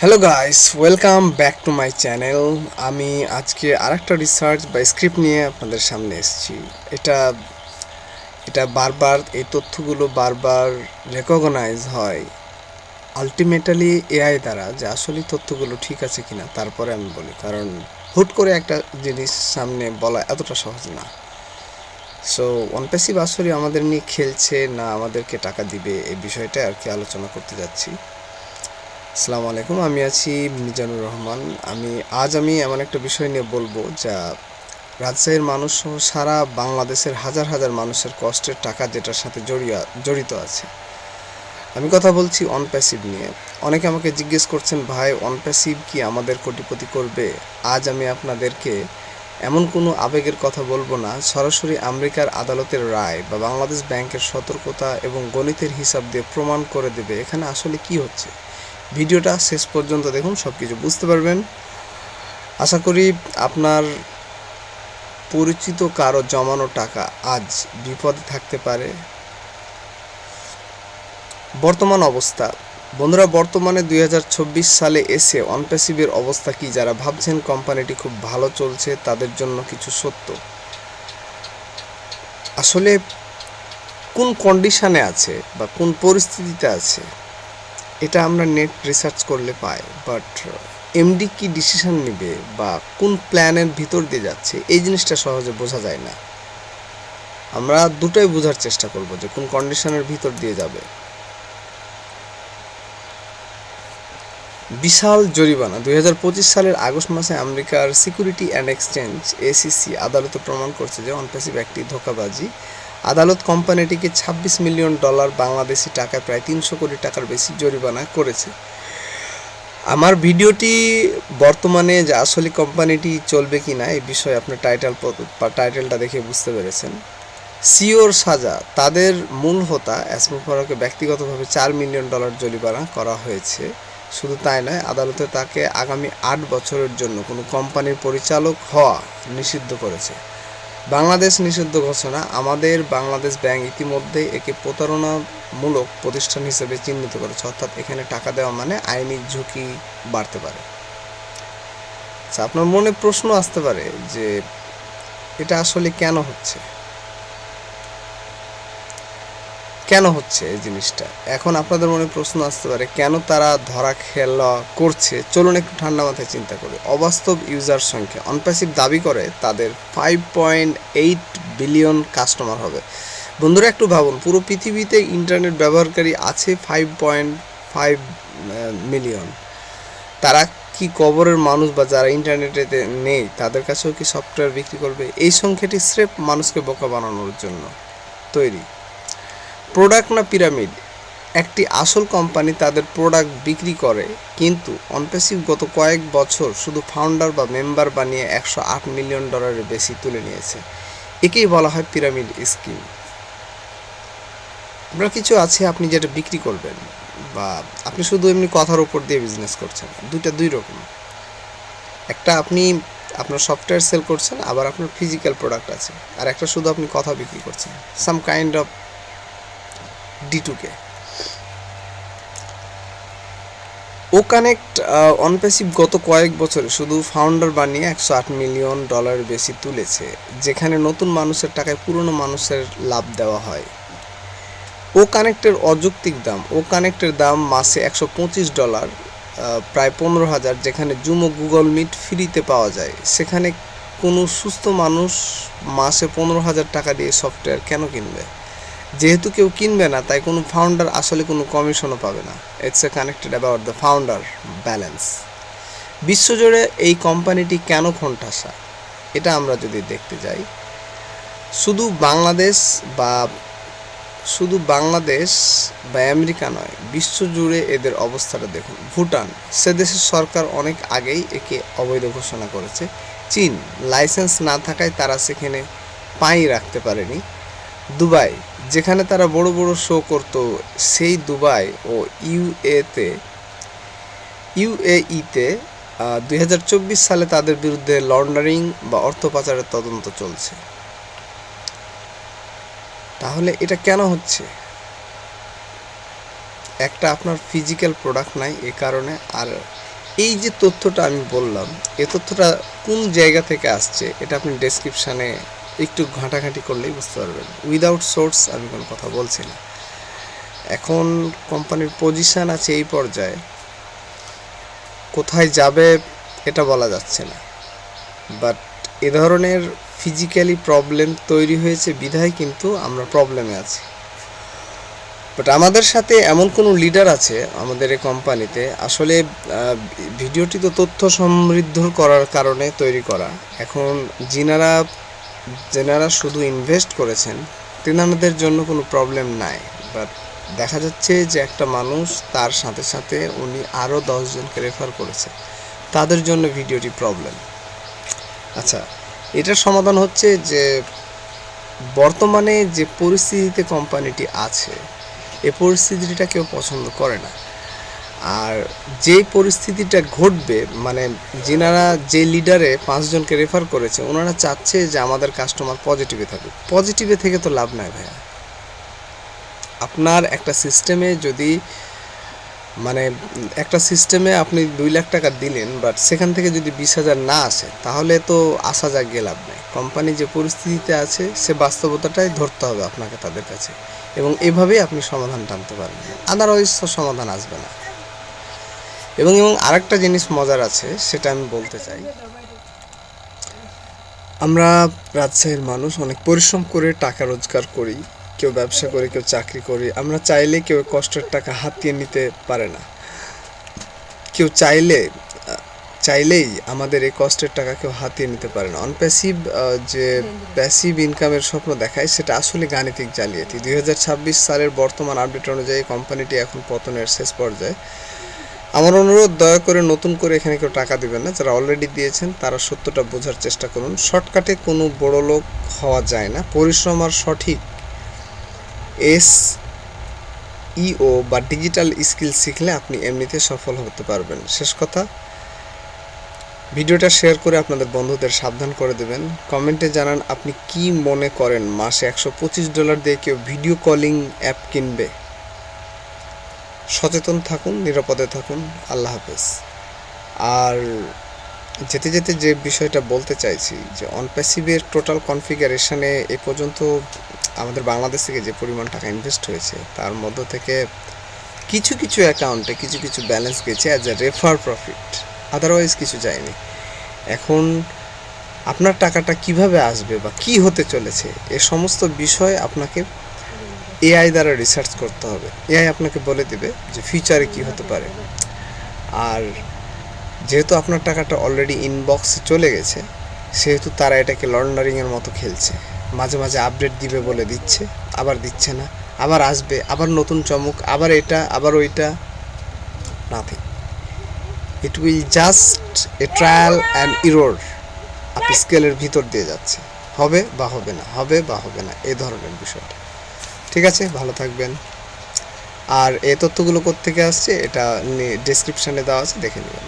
Hello guys, welcome back to my channel. আমি আজকে আরেকটা রিসার্চ বা স্ক্রিপ্ট নিয়ে আপনাদের সামনে এসেছি। এটা এটা বারবার এই তথ্যগুলো বারবার রেকগনাইজ হয় আলটিমেটালি এআই দ্বারা, যে আসলে তথ্যগুলো ঠিক আছে কিনা। তারপরে আমি বলি, কারণ হুট করে একটা জিনিস সামনে বলা এতটা সহজ না। সো অনপ্যাসিভ আসলে আমাদের নিয়ে খেলছে না আমাদেরকে টাকা দিবে, এই বিষয়টা আর কি আলোচনা করতে যাচ্ছি। আসসালামু আলাইকুম, আমি আছি মিজানুর রহমান। আমি এমন একটা বিষয় নিয়ে বলবো যা রাজশাহীর মানুষ সহ সারা বাংলাদেশের হাজার হাজার মানুষের কষ্টের টাকা যেটার সাথে জড়িত আছে। আমি কথা বলছি অনপ্যাসিভ নিয়ে। অনেকে আমাকে জিজ্ঞেস করছেন, ভাই অনপ্যাসিভ কি আমাদের কোটিপতি করবে? আজ আমি আপনাদেরকে এমন কোনো আবেগের কথা বলবো না, সরাসরি আমেরিকার আদালতের রায় বা বাংলাদেশ ব্যাংকের সতর্কতা এবং গণিতের হিসাব দিয়ে প্রমাণ করে দেবে এখানে আসলে কি হচ্ছে। ভিডিওটা শেষ পর্যন্ত দেখুন, সব কিছু বুঝতে পারবেন। আশা করি আপনার পরিচিত কারো জমানো টাকা আজ বিপদে থাকতে পারে। বর্তমান অবস্থা বন্ধুরা, বর্তমানে 2024 সালে এসে অনপ্যাসিভের অবস্থা কি? যারা ভাবছেন কোম্পানিটি খুব ভালো চলছে তাদের জন্য কিছু সত্য। আসলে কোন কন্ডিশনে আছে বা কোন পরিস্থিতিতে আছে এটা আমরা নেট রিসার্চ করলে পাই, বাট এমডি কি ডিসিশন নেবে বা কোন প্ল্যানের ভিতর দিয়ে যাচ্ছে এই জিনিসটা সহজে বোঝা যায় না। আমরা দুটোই বোঝার চেষ্টা করব যে কোন কন্ডিশনের ভিতর দিয়ে যাবে। বিশাল জরিমানা 2025 সালের আগস্ট মাসে আমেরিকার সিকিউরিটি অ্যান্ড এক্সচেঞ্জ এসিসি আদালতে প্রমাণ করছে যে অনপ্যাসিভ একটি ধোঁকাবাজি। আদালত কোম্পানিটিকে $26 মিলিয়ন, বাংলাদেশি টাকায় প্রায় 300 কোটি টাকার বেশি জরিমানা করেছে। আমার ভিডিওটি বর্তমানে যে আসলে কোম্পানিটি চলবে কি না এই বিষয়ে আপনার টাইটেলটা দেখে বুঝতে পেরেছেন। সিওর সাজা, তাদের মূল হোতা এসমা ফারুককে ব্যক্তিগতভাবে $4 মিলিয়ন জরিমানা করা হয়েছে। শুধু তাই নয়, আদালতে তাকে আগামী 8 বছরের জন্য কোনো কোম্পানির পরিচালক হওয়া নিষিদ্ধ করেছে। বাংলাদেশ নিষিদ্ধ ঘোষণা, আমাদের বাংলাদেশ ব্যাংক ইতিমধ্যে একে প্রতারণামূলক প্রতিষ্ঠান হিসেবে চিহ্নিত করেছে। অর্থাৎ এখানে টাকা দেওয়া মানে আইনি ঝুঁকি বাড়তে পারে। আচ্ছা, আপনার মনে প্রশ্ন আসতে পারে যে এটা আসলে কেন হচ্ছে এই জিনিসটা। এখন আপনাদের মনে প্রশ্ন আসতে পারে কেন তারা ধরা খেলা করছে। চলুন একটু ঠান্ডা মাথায় চিন্তা করি। অবাস্তব ইউজার সংখ্যা, অনপ্যাসিভ দাবি করে তাদের 5.8 বিলিয়ন কাস্টমার হবে। বন্ধুরা একটু ভাবুন, পুরো পৃথিবীতে ইন্টারনেট ব্যবহারকারী আছে 5.5 মিলিয়ন। তারা কি কবরের মানুষ বা যারা ইন্টারনেটে নেই তাদের কাছেও কি সফটওয়্যার বিক্রি করবে? এই সংখ্যাটি স্রেফ মানুষকে বোকা বানানোর জন্য তৈরি। প্রোডাক্ট না পিরামিড? একটি আসল কোম্পানি তাদের প্রোডাক্ট বিক্রি করে, কিন্তু অনপ্যাসিভ গত কয়েক বছর শুধু ফাউন্ডার বা মেম্বার বানিয়ে $108 মিলিয়ন বেশি তুলে নিয়েছে। একেই বলা হয় পিরামিড স্কিম। আপনার কিছু আছে আপনি যেটা বিক্রি করবেন, বা আপনি শুধু এমনি কথার উপর দিয়ে বিজনেস করছেন। দুই রকম। একটা আপনি আপনার সফটওয়্যার সেল করছেন, আবার আপনার ফিজিক্যাল প্রোডাক্ট আছে। আর একটা শুধু আপনি কথা বিক্রি করছেন, সাম কাইন্ড অফ D2K। ও কানেক্ট, অনপ্যাসিভ গত কয়েক বছরে শুধু ফাউন্ডার বানিয়ে $108 মিলিয়ন বেশি তুলেছে, যেখানে নতুন মানুষের টাকায় পুরনো মানুষের লাভ দেওয়া হয়। ও কানেক্টের অযৌক্তিক দাম, ও কানেক্টের দাম মাসে $125, প্রায় 15,000, যেখানে জুম ও গুগল মিট ফ্রিতে পাওয়া যায়। সেখানে কোনো সুস্থ মানুষ মাসে 15,000 টাকা দিয়ে সফটওয়্যার কেন কিনবে? যেহেতু কেউ কিনবে না, তাই কোনো ফাউন্ডার আসলে কোনো কমিশনও পাবে না। It's a connected about the founder balance. বিশ্বজুড়ে এই কোম্পানিটি কেন কোণঠাসা এটা আমরা যদি দেখতে যাই, শুধু বাংলাদেশ বা আমেরিকা নয়, বিশ্বজুড়ে এদের অবস্থাটা দেখুন। ভুটান, সে দেশের সরকার অনেক আগেই একে অবৈধ ঘোষণা করেছে। চীন, লাইসেন্স না থাকায় তারা সেখানে পাই রাখতে পারেনি। দুবাই, যেখানে তারা বড় বড় শো করত, সেই দুবাই ও ইউএইতে 2024 সালে তাদের বিরুদ্ধে লন্ডারিং বা অর্থ পাচারের তদন্ত চলছে। তাহলে এটা কেন হচ্ছে? একটা আপনার ফিজিক্যাল প্রোডাক্ট নাই এ কারণে, আর এই যে তথ্যটা আমি বললাম, এই তথ্যটা কোন জায়গা থেকে আসছে এটা আপনি ডেসক্রিপশানে একটু ঘাঁটাঘাঁটি করলেই বুঝতে পারবেন। উইদাউট সোর্স আমি কোনো কথা বলছি না। এখন কোম্পানির পজিশান আছে এই পর্যায়ে, কোথায় যাবে এটা বলা যাচ্ছে না। বাট এ ধরনের ফিজিক্যালি প্রবলেম তৈরি হয়েছে বিধায় কিন্তু আমরা প্রবলেমে আছি। বাট আমাদের সাথে এমন কোনো লিডার আছে আমাদের এই কোম্পানিতে, আসলে ভিডিওটি তো তথ্য সমৃদ্ধ করার কারণে তৈরি করা। এখন যেনারা শুধু ইনভেস্ট করেছেন তেনাদের জন্য কোনো প্রবলেম নাই। বাট দেখা যাচ্ছে যে একটা মানুষ তার সাথে সাথে উনি আরও 10 জনকে রেফার করেছে, তাদের জন্য ভিডিওটি প্রবলেম। আচ্ছা, এটার সমাধান হচ্ছে যে বর্তমানে যে পরিস্থিতিতে কোম্পানিটি আছে, এই পরিস্থিতিটা কেউ পছন্দ করে না। আর যে পরিস্থিতিটা ঘটবে, মানে যিনারা যে লিডারে 5 জনকে রেফার করেছে ওনারা চাচ্ছে যে আমাদের কাস্টমার পজিটিভে থাকুক। পজিটিভে থেকে তো লাভ নাই ভাইয়া। আপনার একটা সিস্টেমে যদি মানে একটা সিস্টেমে আপনি 2 লাখ টাকা দিলেন, বাট সেখান থেকে যদি 20,000 না আসে তাহলে তো আশা জাগিয়ে লাভ নেই। কোম্পানি যে পরিস্থিতিতে আছে সে বাস্তবতাটাই ধরতে হবে আপনাকে তাদের কাছে, এবং এভাবেই আপনি সমাধান টানতে পারবেন, আদারওয়াইজ তো সমাধান আসবে না। এবং আরেকটা জিনিস মজার আছে, সেটা আমি বলতে চাই। আমরা রাজশাহীর মানুষ অনেক পরিশ্রম করে টাকা রোজগার করি, কেউ ব্যবসা করে, কেউ চাকরি করি। আমরা চাইলে কেউ কষ্টের টাকা হাতিয়ে নিতে পারে না। কেউ চাইলেই আমাদের এই কষ্টের টাকা কেউ হাতিয়ে নিতে পারে না। অনপ্যাসিভ যে প্যাসিভ ইনকামের স্বপ্ন দেখায় সেটা আসলে গাণিতিক জালিয়াতি। 2026 সালের বর্তমান আপডেট অনুযায়ী কোম্পানিটি এখন পতনের শেষ পর্যায়ে। আমার অনুরোধ, দয়া করে নতুন করে এখানে কেউ টাকা দিবেন না। যারা অলরেডি দিয়েছেন তারা সত্যটা বোঝার চেষ্টা করুন। শর্টকাটে কোনো বড় লোক হওয়া যায় না। পরিশ্রম আর সঠিক SEO বা ডিজিটাল স্কিল শিখলে আপনি এমনিতে সফল হতে পারবেন। শেষ কথা, ভিডিওটা শেয়ার করে আপনাদের বন্ধুদের সাবধান করে দেবেন। কমেন্টে জানান আপনি কি মনে করেন মাসে $125 দিয়ে কেউ ভিডিও কলিং অ্যাপ কিনবে? সচেতন থাকুন, নিরাপদে থাকুন। আল্লাহ হাফেজ। আর যেতে যেতে যে বিষয়টা বলতে চাইছি যে অনপ্যাসিভের টোটাল কনফিগারেশনে এ পর্যন্ত আমাদের বাংলাদেশ থেকে যে পরিমাণ টাকা ইনভেস্ট হয়েছে তার মধ্য থেকে কিছু কিছু অ্যাকাউন্টে কিছু কিছু ব্যালেন্স গেছে as a refer profit, otherwise কিছু যায়নি। এখন আপনার টাকাটা কিভাবে আসবে বা কি হতে চলেছে এ সমস্ত বিষয় আপনাকে AI দ্বারা রিসার্চ করতে হবে। AI আপনাকে বলে দিবে যে ফিউচারে কি হতে পারে। আর যেহেতু আপনার টাকাটা অলরেডি ইনবক্সে চলে গেছে, সেহেতু তারা এটাকে লন্ডারিংয়ের মতো খেলছে। মাঝে মাঝে আপডেট দিবে বলে দিচ্ছে, আবার দিচ্ছে না, আবার আসবে, আবার নতুন চমক, আবার এটা, আবার ওইটা। Nothing. It will just a trial and error. আপনি স্কেলের ভিতর দিয়ে যাচ্ছে, হবে বা হবে না, হবে বা হবে না, এই ধরনের বিষয়টা। ঠিক আছে, ভালো থাকবেন। আর এই তথ্যগুলো কোত্থেকে আসছে এটা ডেসক্রিপশানে দেওয়া আছে, দেখে নেবেন।